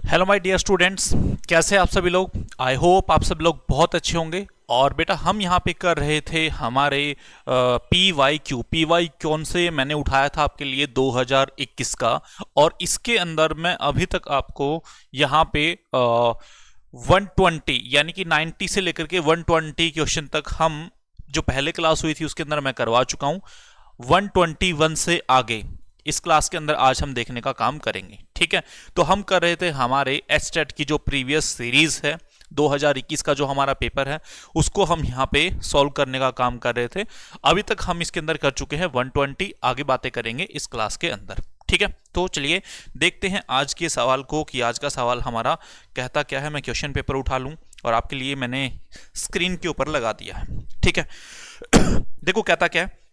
Hello my dear students, कैसे हैं आप सभी लोग। आई होप आप सभी लोग बहुत अच्छे होंगे। और बेटा हम यहाँ पे कर रहे थे हमारे पी वाई कौन से मैंने उठाया था आपके लिए 2021 का। और इसके अंदर मैं अभी तक आपको यहाँ पे 120 यानी कि 90 से लेकर के 120 क्वेश्चन तक हम जो पहले क्लास हुई थी उसके अंदर मैं करवा चुका हूँ। 121 से आगे इस क्लास के अंदर आज हम देखने का काम करेंगे। ठीक है, तो हम कर रहे थे हमारे एचटेट की जो प्रीवियस सीरीज है 2021 का जो हमारा पेपर है उसको हम यहाँ पे सॉल्व करने का काम कर रहे थे। अभी तक हम इसके अंदर कर चुके हैं 120, आगे बातें करेंगे इस क्लास के अंदर। ठीक है, तो चलिए देखते हैं आज के सवाल को कि आज का सवाल हमारा कहता क्या है। मैं क्वेश्चन पेपर उठा लूं और आपके लिए मैंने स्क्रीन के ऊपर लगा दिया है। ठीक है देखो कहता क्या है।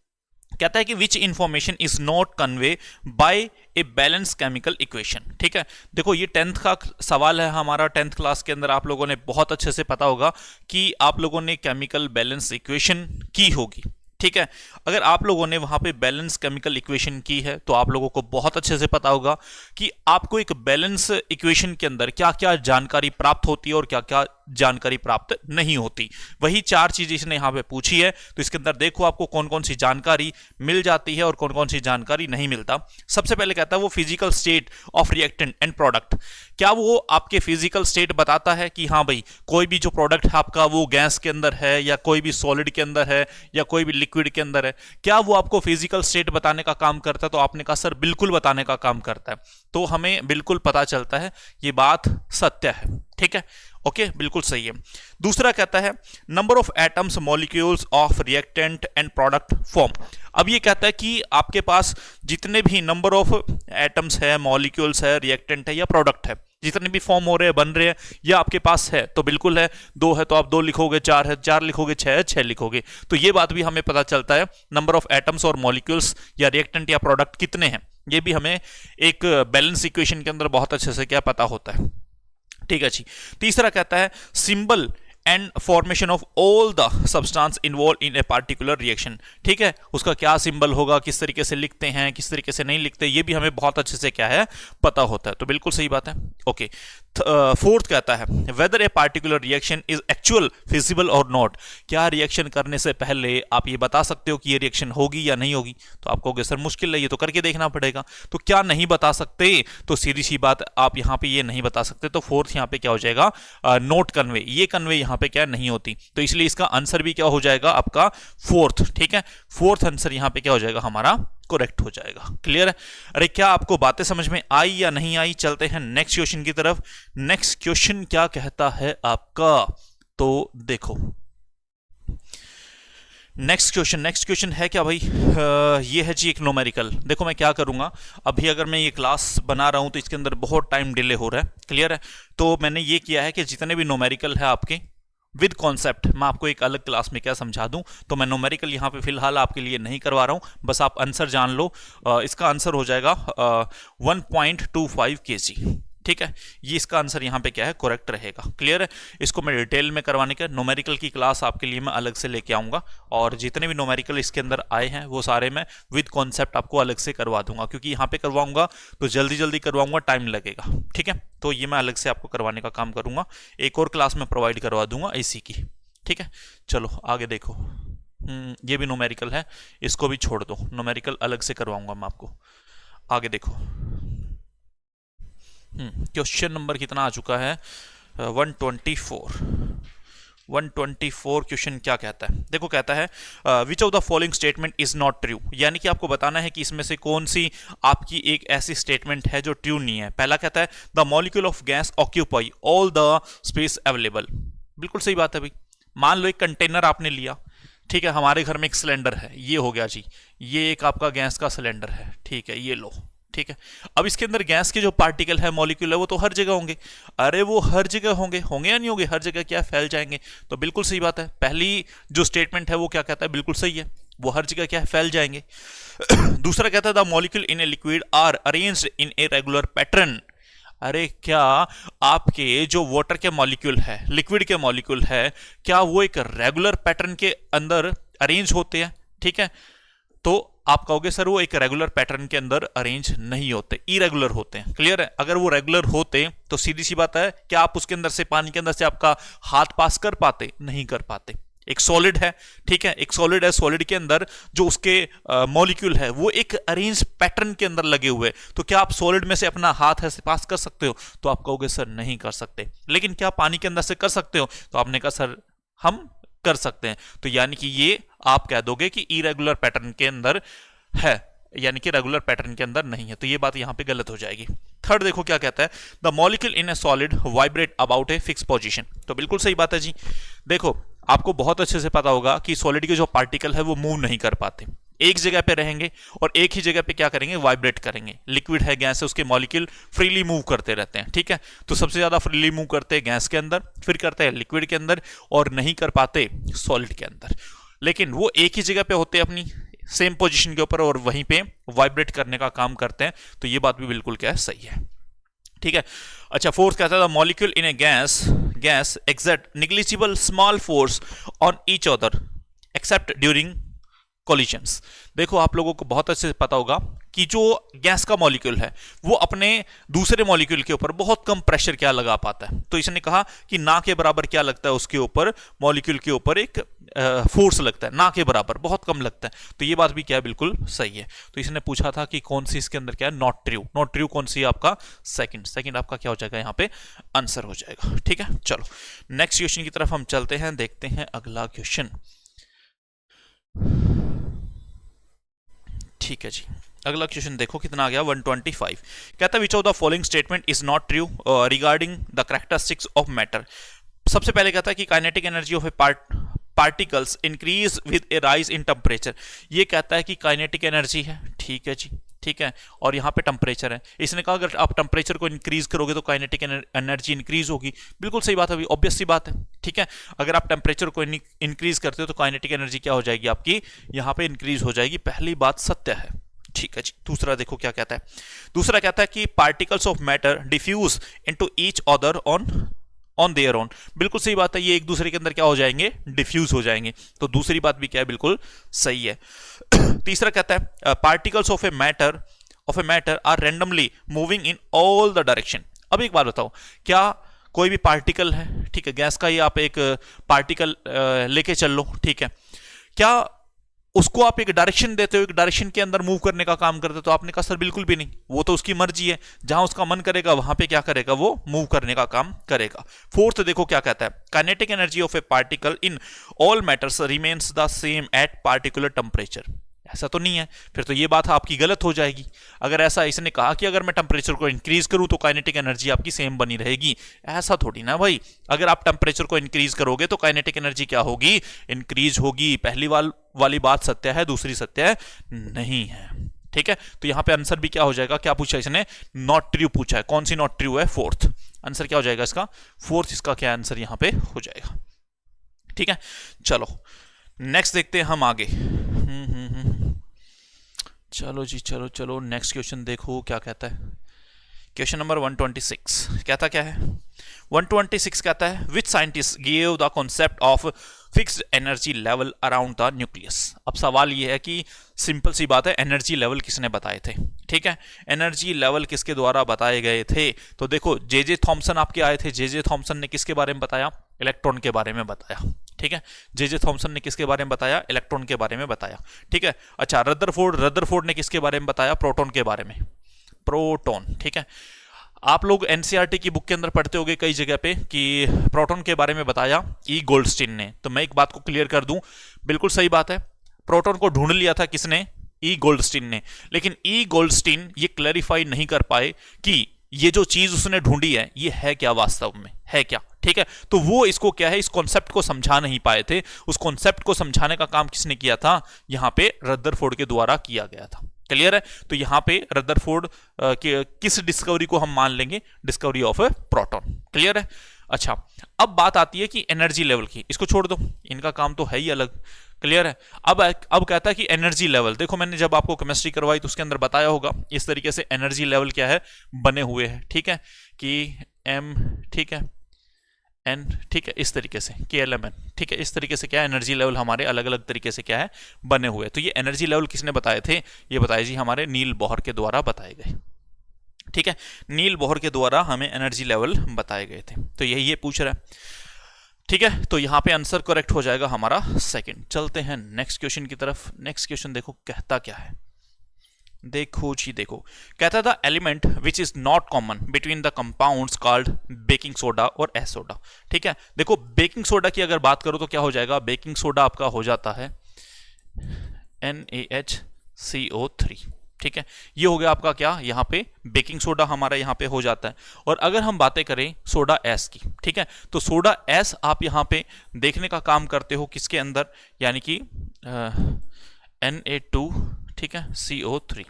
कहता है कि which information is not convey by a balance chemical equation. ठीक है, देखो ये 10th का सवाल है हमारा। 10th क्लास के अंदर आप लोगों ने बहुत अच्छे से पता होगा कि आप लोगों ने केमिकल बैलेंस इक्वेशन की होगी। ठीक है, अगर आप लोगों ने वहां पे बैलेंस केमिकल इक्वेशन की है तो आप लोगों को बहुत अच्छे से पता होगा कि आपको एक बैलेंस इक्वेशन के अंदर क्या क्या जानकारी प्राप्त होती है और क्या क्या जानकारी प्राप्त नहीं होती। वही चार चीजें इसने यहां पे पूछी है, तो इसके अंदर देखो आपको कौन कौन सी जानकारी मिल जाती है और कौन कौन सी जानकारी नहीं मिलता। सबसे पहले कहता है वो physical state of reactant and product. क्या वो आपके फिजिकल स्टेट बताता है कि हाँ भाई कोई भी जो प्रोडक्ट है आपका वो गैस के अंदर है या कोई भी सॉलिड के अंदर है या कोई भी लिक्विड के अंदर है, क्या वो आपको फिजिकल स्टेट बताने का काम करता है? तो आपने कहा सर बिल्कुल बताने का काम करता है। तो हमें बिल्कुल पता चलता है ये बात सत्य है। ठीक है, ओके बिल्कुल सही है। दूसरा कहता है number of atoms molecules of reactant and product form. अब ये कहता है कि आपके पास जितने भी नंबर ऑफ एटम्स है, मॉलिक्यूल्स है, रिएक्टेंट है या प्रोडक्ट है, जितने भी फॉर्म हो रहे हैं, बन रहे हैं, या आपके पास है तो बिल्कुल है, दो है तो आप दो लिखोगे, चार है चार लिखोगे, छह है छह लिखोगे। तो ये बात भी हमें पता चलता है नंबर ऑफ एटम्स और मॉलिक्यूल्स या रिएक्टेंट या प्रोडक्ट कितने हैं, ये भी हमें एक बैलेंस इक्वेशन के अंदर बहुत अच्छे से क्या पता होता है। ठीक है जी। तीसरा कहता है symbol and formation of all the substance involve in A particular reaction. ठीक है, उसका क्या सिंबल होगा, किस तरीके से लिखते हैं, किस तरीके से नहीं लिखते, ये भी हमें बहुत अच्छे से क्या है पता होता है। तो बिल्कुल सही बात है। ओके, फोर्थ कहता है whether a particular reaction is actual feasible और नॉट। क्या रिएक्शन करने से पहले आप ये बता सकते हो कि ये रिएक्शन होगी या नहीं होगी? तो आप कहोगे सर मुश्किल है, ये तो करके देखना पड़ेगा। तो क्या नहीं बता सकते? तो सीधी सी बात आप यहां पे ये नहीं बता सकते। तो फोर्थ यहां पे क्या हो जाएगा, नोट कन्वे। ये कन्वे यहां पे क्या नहीं होती, तो इसलिए इसका आंसर भी क्या हो जाएगा आपका फोर्थ। ठीक है, फोर्थ आंसर यहां पे क्या हो जाएगा हमारा करेक्ट हो जाएगा। क्लियर है? अरे क्या आपको बातें समझ में आई या नहीं आई? चलते हैं नेक्स्ट क्वेश्चन की तरफ। नेक्स्ट क्वेश्चन क्या कहता है आपका, तो देखो नेक्स्ट क्वेश्चन है क्या भाई, ये है जी एक न्यूमेरिकल। देखो मैं क्या करूंगा, अभी अगर मैं ये क्लास बना रहा हूं तो इसके अंदर बहुत टाइम डिले हो रहा है। क्लियर है? तो मैंने ये किया है कि जितने भी न्यूमेरिकल है आपके विद कॉन्सेप्ट, मैं आपको एक अलग क्लास में क्या समझा दूं, तो मैं न्यूमेरिकल यहां पे फिलहाल आपके लिए नहीं करवा रहा हूं। बस आप आंसर जान लो। इसका आंसर हो जाएगा 1.25 kg। ठीक है, ये इसका आंसर यहां पे क्या है करेक्ट रहेगा। क्लियर है? इसको मैं डिटेल में करवाने का न्यूमेरिकल की क्लास आपके लिए मैं अलग से लेके आऊंगा, और जितने भी न्यूमेरिकल इसके अंदर आए हैं वो सारे मैं विद कॉन्सेप्ट आपको अलग से करवा दूंगा, क्योंकि यहां पे करवाऊंगा तो जल्दी जल्दी करवाऊंगा, टाइम लगेगा। ठीक है, तो ये मैं अलग से आपको करवाने का काम करूंगा, एक और क्लास में प्रोवाइड करवा दूंगा इसी की। ठीक है, चलो आगे देखो। ये भी न्यूमेरिकल है, इसको भी छोड़ दो, न्यूमेरिकल अलग से करवाऊंगा मैं आपको। आगे देखो क्वेश्चन नंबर कितना आ चुका है, 124 क्वेश्चन क्या कहता है। देखो कहता है which of the following statement is not true. यानी कि आपको बताना है कि इसमें से कौन सी आपकी एक ऐसी स्टेटमेंट है जो ट्रू नहीं है। पहला कहता है the molecule of gas occupy all the space available. बिल्कुल सही बात है भाई। मान लो एक कंटेनर आपने लिया, ठीक है, हमारे घर में एक सिलेंडर है, ये हो गया जी, ये एक आपका गैस का सिलेंडर है। ठीक है, ये लो। ठीक है, अब इसके अंदर गैस के जो पार्टिकल है, मॉलिक्यूल है, वो तो हर जगह होंगे। अरे वो हर जगह होंगे या नहीं होंगे? हर जगह क्या फैल जाएंगे। तो बिल्कुल सही बात है, पहली जो स्टेटमेंट है वो क्या कहता है, बिल्कुल सही है, वो हर जगह क्या फैल जाएंगे। दूसरा कहता है the molecule in a liquid are arranged in a regular pattern. अरे क्या आपके जो वाटर के मॉलिक्यूल है, लिक्विड के मॉलिक्यूल है, क्या वो एक रेगुलर पैटर्न के अंदर अरेंज होते हैं? ठीक है, तो आप कहोगे सर वो एक रेगुलर पैटर्न के अंदर अरेंज नहीं होते, इरेगुलर होते हैं। क्लियर है? अगर वो रेगुलर होते तो सीधी सी बात है कि आप उसके अंदर से, पानी के अंदर से आपका हाथ पास कर पाते? नहीं कर पाते। एक सॉलिड है, ठीक है, एक सॉलिड है, सॉलिड के अंदर जो उसके मॉलिक्यूल है वो एक अरेंज पैटर्न के अंदर लगे हुए, तो क्या आप सॉलिड में से अपना हाथ ऐसे पास कर सकते हो? तो आप कहोगे सर नहीं कर सकते। लेकिन क्या पानी के अंदर से कर सकते हो? तो आपने कहा सर हम कर सकते हैं। तो यानी कि ये आप कह दोगे कि इरेगुलर पैटर्न के अंदर है, यानी कि रेगुलर पैटर्न के अंदर नहीं है। तो ये बात यहां पे गलत हो जाएगी। थर्ड देखो क्या कहता है, the molecule in A solid vibrate about a fix position. तो बिल्कुल सही बात है जी। देखो आपको बहुत अच्छे से पता होगा कि सॉलिड के जो पार्टिकल है वो मूव नहीं कर पाते, एक जगह पे रहेंगे और एक ही जगह पे क्या करेंगे, वाइब्रेट करेंगे। लिक्विड है, गैस है, उसके मॉलिक्यूल फ्रीली मूव करते रहते हैं, ठीक है। तो सबसे ज्यादा फ्रीली मूव करते हैं गैस के अंदर, फिर करते हैं लिक्विड के अंदर, और नहीं कर पाते सॉलिड के अंदर। लेकिन वो एक ही जगह पे होते हैं अपनी सेम पोजीशन के ऊपर और वहीं पे वाइब्रेट करने का काम करते हैं। तो ये बात भी बिल्कुल क्या है, सही है, ठीक है। अच्छा, फोर्थ कहता है molecule in A gas exert negligible small force on each other accept during collisions. देखो आप लोगों को बहुत अच्छे से पता होगा कि जो गैस का मॉलिक्यूल है वो अपने दूसरे मॉलिक्यूल के ऊपर बहुत कम प्रेशर क्या लगा पाता है। तो इसने कहा कि ना के बराबर क्या लगता है उसके ऊपर, मॉलिक्यूल के ऊपर एक फोर्स लगता है, ना के बराबर, बहुत कम लगता है। तो ये बात भी क्या है, बिल्कुल सही है। तो इसने पूछा था कि कौन सी इसके अंदर क्या है, नॉट ट्रू। नॉट ट्रू कौन सी है आपका, सेकंड आपका क्या हो जाएगा यहाँ पे, आंसर हो जाएगा, ठीक है। चलो नेक्स्ट क्वेश्चन की तरफ हम चलते हैं, देखते हैं अगला क्वेश्चन। ठीक है जी, अगला क्वेश्चन देखो कितना आ गया, 125। कहता है which of the following statement is not true regarding the characteristics of matter. सबसे पहले कहता है कि kinetic energy of A particles increase with A rise in temperature. ये कहता है कि काइनेटिक एनर्जी है, ठीक है जी, ठीक है, और यहाँ पे टेम्परेचर है। इसने कहा अगर आप टेम्परेचर को इंक्रीज करोगे तो काइनेटिक एनर्जी इंक्रीज होगी। बिल्कुल सही बात है, ऑब्वियस सी बात है, ठीक है। अगर आप टेम्परेचर को इंक्रीज करते हो तो काइनेटिक एनर्जी क्या हो जाएगी आपकी, यहाँ पे इंक्रीज हो जाएगी। पहली बात सत्य है, ठीक है जी। दूसरा देखो क्या कहता है, दूसरा कहता है कि particles of matter diffuse into each other on their own. बिल्कुल सही बात है, ये एक दूसरे के अंदर क्या हो जाएंगे, डिफ्यूज हो जाएंगे। तो दूसरी बात भी क्या है, बिल्कुल सही है। तीसरा कहता है particles of a matter are randomly moving in all the direction. अब एक बात बताओ, क्या कोई भी पार्टिकल है, ठीक है, गैस का ही आप एक पार्टिकल लेके चल लो, ठीक है, क्या उसको आप एक डायरेक्शन देते हो, एक डायरेक्शन के अंदर मूव करने का काम करते हो? तो आपने कहा सर बिल्कुल भी नहीं, वो तो उसकी मर्जी है, जहां उसका मन करेगा वहां पे क्या करेगा, वो मूव करने का काम करेगा। फोर्थ देखो क्या कहता है, kinetic energy of A particle in all matters remains the same at particular temperature. ऐसा तो नहीं है, फिर तो ये बात आपकी गलत हो जाएगी। अगर ऐसा इसने कहा कि अगर मैं टेम्परेचर को इंक्रीज करूं तो काइनेटिक एनर्जी आपकी सेम बनी रहेगी, ऐसा थोड़ी ना भाई। अगर आप टेम्परेचर को इंक्रीज करोगे तो काइनेटिक एनर्जी क्या होगी, इंक्रीज होगी। पहली वाली बात सत्य है, दूसरी सत्य नहीं है, ठीक है। तो यहां पे आंसर भी क्या हो जाएगा, क्या पूछा इसने, नॉट ट्रू पूछा है। कौन सी नॉट ट्रू है, फोर्थ। आंसर क्या हो जाएगा इसका, फोर्थ इसका क्या आंसर यहां पे हो जाएगा, ठीक है। चलो नेक्स्ट देखते हैं हम आगे। चलो जी, चलो नेक्स्ट क्वेश्चन देखो क्या कहता है। क्वेश्चन नंबर 126 कहता क्या है, 126 कहता है which scientist give the concept of fixed energy level around the nucleus. अब सवाल ये है कि सिंपल सी बात है, एनर्जी लेवल किसने बताए थे, ठीक है, एनर्जी लेवल किसके द्वारा बताए गए थे? तो देखो जे थॉमसन आपके आए थे। जे थॉमसन ने किसके बारे में बताया, इलेक्ट्रॉन के बारे में बताया, ठीक है। जे थॉमसन ने किसके बारे में बताया, इलेक्ट्रॉन के बारे में बताया, ठीक है। अच्छा, रदरफोर्ड ने किसके बारे में बताया, प्रोटॉन के बारे में, प्रोटॉन, ठीक है। आप लोग एनसीईआरटी की बुक के अंदर पढ़ते होंगे कई जगह पे कि प्रोटॉन के बारे में बताया ई गोल्डस्टीन ने। तो मैं एक बात को क्लियर कर दूं, बिल्कुल सही बात है, प्रोटॉन को ढूंढ लिया था किसने, ई गोल्डस्टीन ने। लेकिन ई गोल्डस्टीन ये क्लैरिफाई नहीं कर पाए कि ये जो चीज उसने ढूंढी है ये है क्या, वास्तव में है क्या, ठीक है। तो वो इसको क्या है, इस कॉन्सेप्ट को समझा नहीं पाए थे। उस कॉन्सेप्ट को समझाने का काम किसने किया था, यहां पे रदरफोर्ड के द्वारा किया गया था। क्लियर है? तो यहां पे रदरफोर्ड किस डिस्कवरी को हम मान लेंगे, डिस्कवरी ऑफ प्रोटॉन। क्लियर है? अच्छा, अब बात आती है कि एनर्जी लेवल की, इसको छोड़ दो, इनका काम तो है ही अलग। क्लियर है? अब कहता है कि एनर्जी लेवल, देखो मैंने जब आपको केमिस्ट्री करवाई तो उसके अंदर बताया होगा इस तरीके से एनर्जी लेवल क्या है, बने हुए हैं, ठीक है, कि एम, ठीक है, एन, ठीक है, इस तरीके से KLMN, ठीक है, इस तरीके से क्या है एनर्जी लेवल हमारे अलग अलग तरीके से क्या है बने हुए। तो ये एनर्जी लेवल किसने बताए थे? ये बताए जी हमारे नील बोहर के द्वारा बताए गए, ठीक है, नील बोहर के द्वारा हमें एनर्जी लेवल बताए गए थे। तो यही ये पूछ रहा है, ठीक है। तो यहां पे आंसर करेक्ट हो जाएगा हमारा सेकंड। चलते हैं नेक्स्ट क्वेश्चन की तरफ। नेक्स्ट क्वेश्चन देखो कहता क्या है, देखो जी देखो, कहता था element which is not common between the compounds called baking soda और एस सोडा, ठीक है। देखो बेकिंग सोडा की अगर बात करो तो क्या हो जाएगा, बेकिंग सोडा आपका हो जाता है NaHCO3, ठीक है, ये हो गया आपका क्या, यहाँ पे बेकिंग सोडा हमारा यहाँ पे हो जाता है। और अगर हम बातें करें सोडा एस की, ठीक है, तो सोडा एस आप यहाँ पे देखने का काम करते हो किसके अंदर, यानी कि Na2, ठीक है, CO3,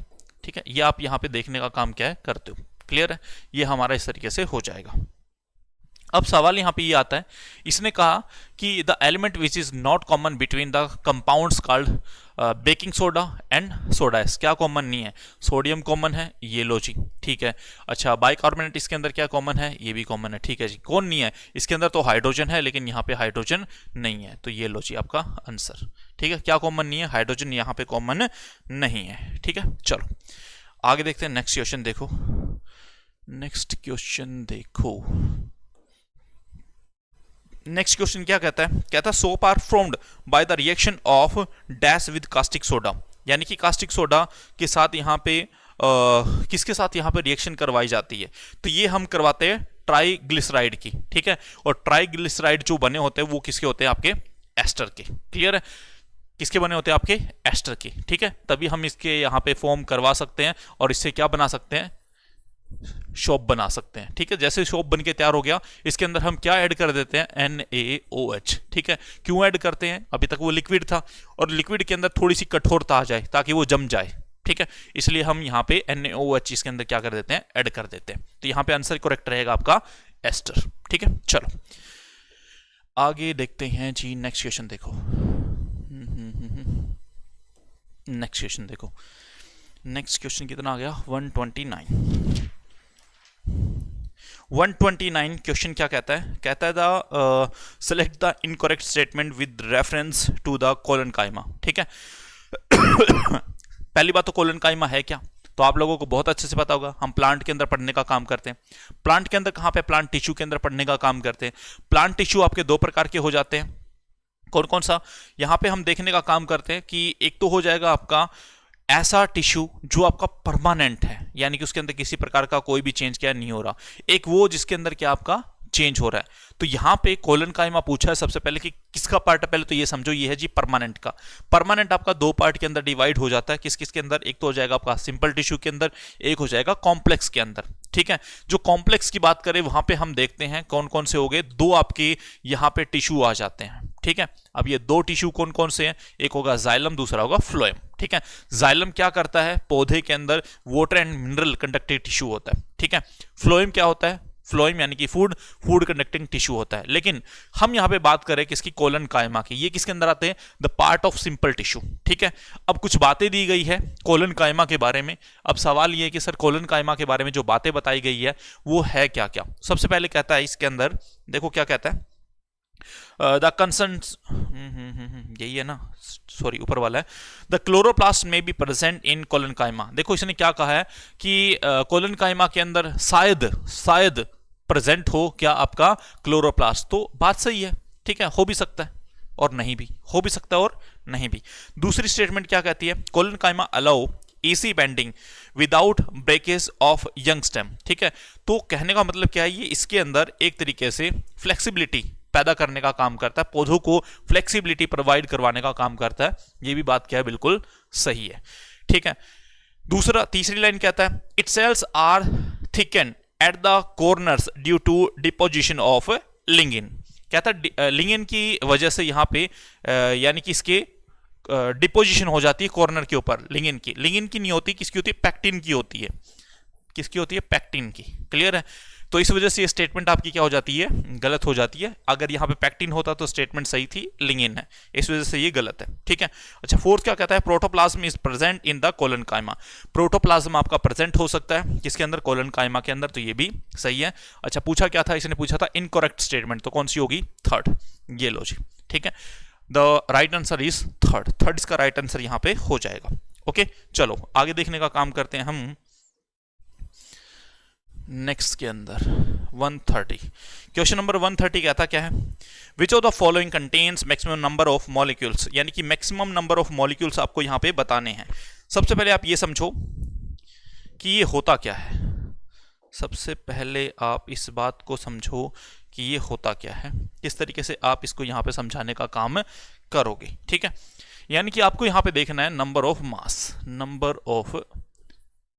ठीक है, ये आप यहाँ पे देखने का काम क्या है करते हो। क्लियर है, ये हमारा इस तरीके से हो जाएगा। अब सवाल यहां पे ये आता है, इसने कहा कि the element which is not common between the compounds called baking soda and soda S, क्या कॉमन नहीं है, सोडियम कॉमन है, ये लो जी, ठीक है। अच्छा बाइकार्बोनेट इसके अंदर क्या कॉमन है, ये भी कॉमन है, ठीक है जी। कौन नहीं है इसके अंदर, तो हाइड्रोजन है, लेकिन यहाँ पे हाइड्रोजन नहीं है, तो ये लो जी आपका आंसर, ठीक है। क्या कॉमन नहीं है, हाइड्रोजन यहाँ पे कॉमन नहीं है, ठीक है। चलो आगे देखते हैं, नेक्स्ट क्वेश्चन देखो, नेक्स्ट क्वेश्चन देखो, नेक्स्ट क्वेश्चन क्या कहता है, कहता है soap are formed by the reaction of dash with caustic soda, यानी कि कास्टिक सोडा के साथ यहाँ पे किसके साथ यहाँ पे रिएक्शन करवाई जाती है, तो ये हम करवाते हैं ट्राइग्लिसराइड की, ठीक है। और ट्राइग्लिसराइड जो बने होते हैं वो किसके होते हैं, आपके एस्टर के। क्लियर है, किसके बने होते हैं, आपके एस्टर के, ठीक है। तभी हम इसके यहाँ पे फॉर्म करवा सकते हैं और इससे क्या बना सकते हैं, शॉप बना सकते हैं, ठीक है। जैसे शॉप बन के तैयार हो गया, इसके अंदर हम क्या ऐड कर देते हैं, NaOH, ठीक है। क्यों ऐड करते हैं, अभी तक वो लिक्विड था और लिक्विड के अंदर थोड़ी सी कठोरता आ जाए ताकि वो जम जाए, ठीक है, इसलिए हम यहाँ पे NaOH इसके अंदर क्या कर देते हैं, ऐड कर देते हैं। तो यहाँ पे आंसर करेक्ट रहेगा आपका एस्टर, ठीक है। चलो आगे देखते हैं जी, नेक्स्ट क्वेश्चन देखो, नेक्स्ट क्वेश्चन देखो, नेक्स्ट क्वेश्चन कितना आ गया, 129। 129 क्वेश्चन क्या कहता है, कहता है the select the incorrect statement with reference to the collenchyma, ठीक है। पहली बात तो कोलनकाइमा है क्या, तो आप लोगों को बहुत अच्छे से पता होगा, हम प्लांट के अंदर पढ़ने का काम करते हैं। प्लांट के अंदर कहां पे, प्लांट टिश्यू के अंदर पढ़ने का काम करते हैं। प्लांट टिश्यू आपके दो प्रकार के हो जाते हैं, कौन कौन सा, यहां पे हम देखने का काम करते हैं कि एक तो हो जाएगा आपका ऐसा टिश्यू जो आपका परमानेंट है, यानी कि उसके अंदर किसी प्रकार का कोई भी चेंज क्या नहीं हो रहा, एक वो जिसके अंदर क्या आपका चेंज हो रहा है। तो यहां पे कोलनकाइमा पूछा है सबसे पहले कि किसका पार्ट है, पहले तो ये समझो ये है जी परमानेंट का। परमानेंट आपका दो पार्ट के अंदर डिवाइड हो जाता है, किस किस के अंदर, एक तो हो जाएगा आपका सिंपल टिश्यू के अंदर, एक हो जाएगा कॉम्प्लेक्स के अंदर, ठीक है। जो कॉम्प्लेक्स की बात करें वहां पे हम देखते हैं कौन कौन से हो गए, दो आपके यहां पे टिश्यू आ जाते हैं, ठीक है। अब ये दो टिश्यू कौन कौन से हैं, एक होगा जाइलम, दूसरा होगा फ्लोएम, ठीक है। जाइलम क्या करता है, पौधे के अंदर water and mineral conducting tissue होता है, ठीक है। फ्लोएम क्या होता है, फ्लोएम यानी कि फूड कंडक्टिंग टिश्यू होता है। लेकिन हम यहां पे बात करें किसकी, कोलनकाइमा की, ये किसके अंदर आते हैं, the part of simple tissue, ठीक है। अब कुछ बातें दी गई है कोलनकाइमा के बारे में। अब सवाल ये है कि सर कोलनकाइमा के बारे में जो बातें बताई गई है वो है क्या क्या। सबसे पहले कहता है इसके अंदर, देखो क्या कहता है, द कंसर्न, यही है ना, सॉरी ऊपर वाला है, द क्लोरोप्लास्ट में बी प्रेजेंट इन कोलनकाइमा। देखो इसने क्या कहा है कि कोलनकाइमा के अंदर शायद प्रेजेंट हो क्या आपका क्लोरोप्लास्ट, तो बात सही है, ठीक है, हो भी सकता है और नहीं भी, हो भी सकता है और नहीं भी। दूसरी स्टेटमेंट क्या कहती है, collenchyma allow easy bending without breakage of young stem, ठीक है। तो कहने का मतलब क्या है, ये इसके अंदर एक तरीके से फ्लेक्सिबिलिटी पैदा करने का काम करता है, पौधों को फ्लेक्सिबिलिटी प्रोवाइड करवाने का काम करता है। ये भी बात क्या है, बिल्कुल सही है, ठीक है। तीसरी लाइन कहता है it cells are thicken at the corners due to deposition of lignin. कहता है लिंगिन की वजह से यहां पे यानी कि इसके डिपोजिशन हो जाती है कॉर्नर के ऊपर, लिंगिन की नहीं होती, किसकी होती है, पैक्टिन की होती है, किसकी होती है, पैक्टिन की। क्लियर है, तो इस वजह से ये स्टेटमेंट आपकी क्या हो जाती है, गलत हो जाती है। अगर यहाँ पे पैक्टिन होता तो स्टेटमेंट सही थी, लिग्निन है, इस वजह से ये गलत है। ठीक है, अच्छा फोर्थ क्या कहता है, protoplasm is present in the collenchyma. Protoplasm आपका प्रेजेंट हो सकता है किसके अंदर, कोलनकाइमा के अंदर, तो ये भी सही है। अच्छा पूछा क्या था, इसने पूछा था इनकरेक्ट स्टेटमेंट, तो कौन सी होगी, थर्ड, ये लो जी। ठीक है, the right answer is third, third इसका राइट आंसर यहां पे हो जाएगा। ओके चलो आगे देखने का काम करते हैं हम नेक्स्ट के अंदर। 130 क्वेश्चन नंबर 130 कहता क्या है, which of the following contains maximum number of molecules, यानी कि मैक्सिमम नंबर ऑफ मॉलिक्यूल्स आपको यहां पे बताने हैं। सबसे पहले आप ये समझो कि ये होता क्या है, सबसे पहले आप इस बात को समझो कि ये होता क्या है, किस तरीके से आप इसको यहां पे समझाने का काम करोगे। ठीक है, यानी कि आपको यहां पे देखना है number of mass, number of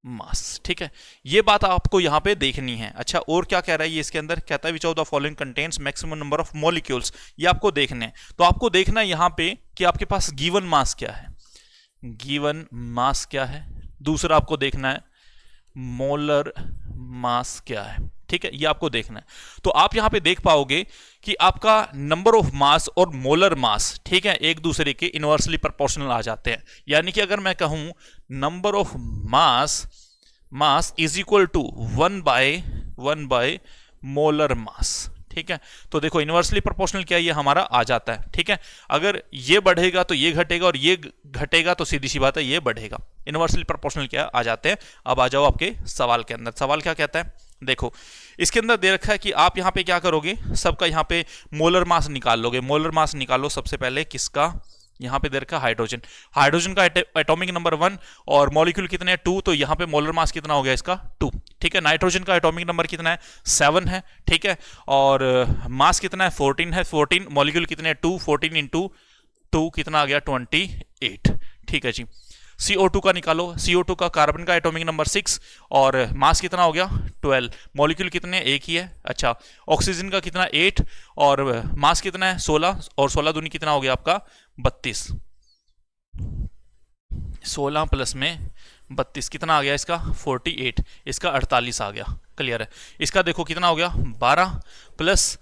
मास। ठीक है, ये बात आपको यहां पे देखनी है। अच्छा और क्या कह रहा है ये इसके अंदर, कहता है which of the following contains maximum number of molecules, ये आपको देखने हैं। तो आपको देखना है यहां पे कि आपके पास गिवन मास क्या है, गिवन मास क्या है। दूसरा आपको देखना है मोलर मास क्या है। ठीक है, ये आपको देखना है। तो आप यहां पे देख पाओगे कि आपका नंबर ऑफ मास और मोलर मास, ठीक है, एक दूसरे के इनवर्सली प्रोपोर्शनल आ जाते हैं। यानी कि अगर मैं कहूं number of mass is equal to 1 by molar mass. ठीक है, तो देखो इनवर्सली प्रोपोर्शनल क्या ये हमारा आ जाता है। ठीक है, अगर ये बढ़ेगा तो ये घटेगा और ये घटेगा तो सीधी सी बात है ये बढ़ेगा। इनवर्सली प्रोपोर्शनल क्या आ जाते हैं। अब आ जाओ आपके सवाल के अंदर, सवाल क्या कहता है, देखो इसके अंदर दे रखा है कि आप यहां पे क्या करोगे, सबका यहां पे मोलर मास निकाल लोगे। मोलर मास निकालो सबसे पहले किसका, यहां पे दे रखा है हाइड्रोजन, हाइड्रोजन का एटॉमिक नंबर 1 और मॉलिक्यूल कितने हैं 2, तो यहां पे मोलर मास कितना हो गया इसका 2। ठीक है, नाइट्रोजन का एटॉमिक नंबर कितना है 7 है। ठीक है, और मास कितना है 14 है, 14 मॉलिक्यूल कितने हैं 2, 14 इंटू 2 कितना आ गया 28। ठीक है जी, CO2 का निकालो, CO2 का कार्बन का एटॉमिक नंबर 6 और मास कितना हो गया 12, मॉलिक्यूल कितने एक ही है। अच्छा ऑक्सीजन का कितना 8 और मास कितना है 16 और 16 दूनी कितना हो गया आपका 32, 16 प्लस में 32 कितना आ गया इसका 48, इसका 48 आ गया। क्लियर है, इसका देखो कितना हो गया 12 प्लस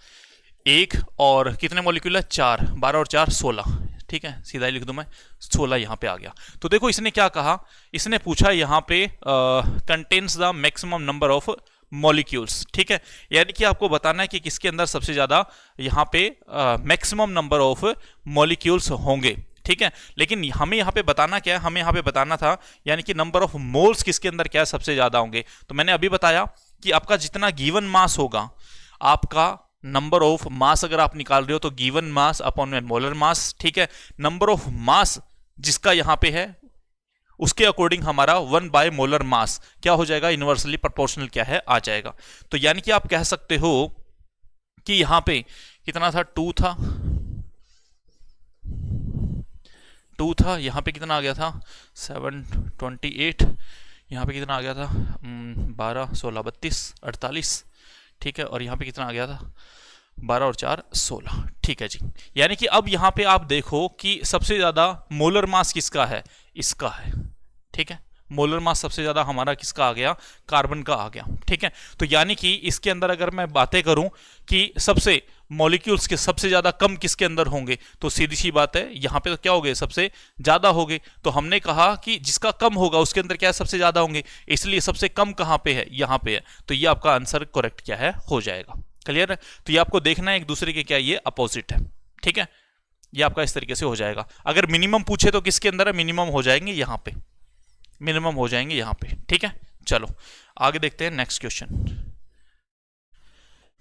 1 और कितने मॉलिक्यूल है 4, 12 और 4 16। ठीक है, सीधा ही लिख दूं मैं 16 यहां पे आ गया। तो देखो इसने क्या कहा, इसने पूछा यहां पे contains the maximum number of molecules. ठीक है, यानी कि आपको बताना है कि किसके अंदर सबसे ज्यादा यहां पे मैक्सिमम नंबर ऑफ मॉलिक्यूल्स होंगे। ठीक है, लेकिन हमें यहां पे बताना क्या है, हमें यहां पे बताना था यानी कि नंबर ऑफ मोल्स किसके अंदर क्या सबसे ज्यादा होंगे। तो मैंने अभी बताया कि आपका जितना गिवन मास होगा, आपका नंबर ऑफ मास अगर आप निकाल रहे हो तो गिवन मास अपॉन में मोलर मास। ठीक है, नंबर ऑफ मास जिसका यहां पे है उसके अकॉर्डिंग हमारा 1 बाय मोलर मास क्या हो जाएगा, इनवर्सली प्रोपोर्शनल क्या है आ जाएगा। तो यानी कि आप कह सकते हो कि यहां पे कितना था 2 था, 2 था, यहां पे कितना आ गया था 728, यहां पे कितना आ गया था 12 16 32 48। ठीक है, और यहां पे कितना आ गया था 12 और 4 16। ठीक है जी, यानी कि अब यहां पे आप देखो कि सबसे ज्यादा मोलर मास किसका है, इसका है। ठीक है, मोलर मास सबसे ज्यादा हमारा किसका आ गया, कार्बन का आ गया। ठीक है, तो यानी कि इसके अंदर अगर मैं बातें करूं कि सबसे मॉलिक्यूल्स के सबसे ज्यादा कम किसके अंदर होंगे, तो सीधी सी बात है यहां पे तो क्या हो गए सबसे ज्यादा हो गए। तो हमने कहा कि जिसका कम होगा उसके अंदर क्या सबसे ज्यादा होंगे, इसलिए सबसे कम कहां पे है, यहां पे है। तो ये आपका आंसर करेक्ट क्या है हो जाएगा। क्लियर है, तो ये आपको देखना है एक दूसरे के क्या ये अपोजिट है। ठीक है, ये आपका इस तरीके से हो जाएगा। अगर मिनिमम पूछे तो किसके अंदर है, मिनिमम हो जाएंगे यहां पे, मिनिमम हो जाएंगे यहां पे। ठीक है, चलो आगे देखते हैं नेक्स्ट क्वेश्चन।